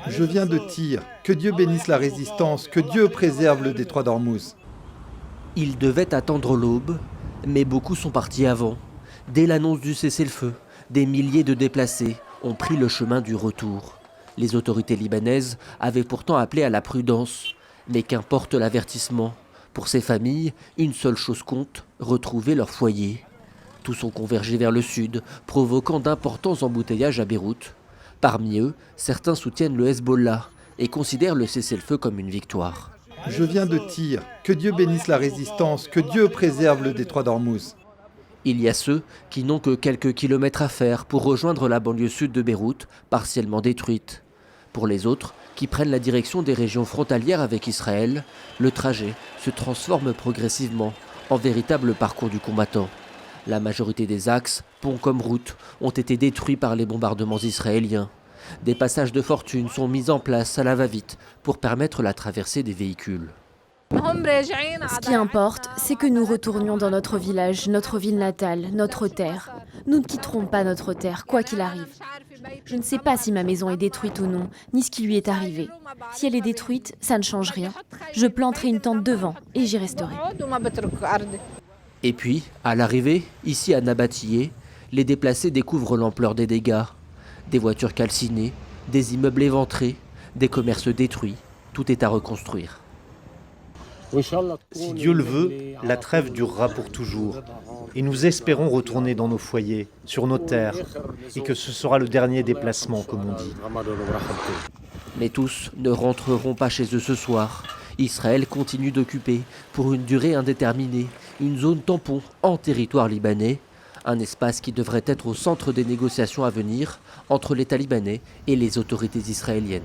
Je viens de Tyr. Que Dieu bénisse la résistance, que Dieu préserve le détroit d'Ormuz. Ils devaient attendre l'aube, mais beaucoup sont partis avant. Dès l'annonce du cessez-le-feu, des milliers de déplacés ont pris le chemin du retour. Les autorités libanaises avaient pourtant appelé à la prudence. Mais qu'importe l'avertissement, pour ces familles, une seule chose compte, retrouver leur foyer. Tous ont convergé vers le sud, provoquant d'importants embouteillages à Beyrouth. Parmi eux, certains soutiennent le Hezbollah et considèrent le cessez-le-feu comme une victoire. Je viens de Tyr. Que Dieu bénisse la résistance, que Dieu préserve le détroit d'Ormuz. Il y a ceux qui n'ont que quelques kilomètres à faire pour rejoindre la banlieue sud de Beyrouth, partiellement détruite. Pour les autres, qui prennent la direction des régions frontalières avec Israël, le trajet se transforme progressivement en véritable parcours du combattant. La majorité des axes, ponts comme routes, ont été détruits par les bombardements israéliens. Des passages de fortune sont mis en place à la va-vite pour permettre la traversée des véhicules. Ce qui importe, c'est que nous retournions dans notre village, notre ville natale, notre terre. Nous ne quitterons pas notre terre, quoi qu'il arrive. Je ne sais pas si ma maison est détruite ou non, ni ce qui lui est arrivé. Si elle est détruite, ça ne change rien. Je planterai une tente devant et j'y resterai. Et puis, à l'arrivée, ici à Nabatillé, les déplacés découvrent l'ampleur des dégâts. Des voitures calcinées, des immeubles éventrés, des commerces détruits. Tout est à reconstruire. Si Dieu le veut, la trêve durera pour toujours. Et nous espérons retourner dans nos foyers, sur nos terres, et que ce sera le dernier déplacement, comme on dit. Mais tous ne rentreront pas chez eux ce soir. Israël continue d'occuper, pour une durée indéterminée, une zone tampon en territoire libanais, un espace qui devrait être au centre des négociations à venir entre l'État libanais et les autorités israéliennes.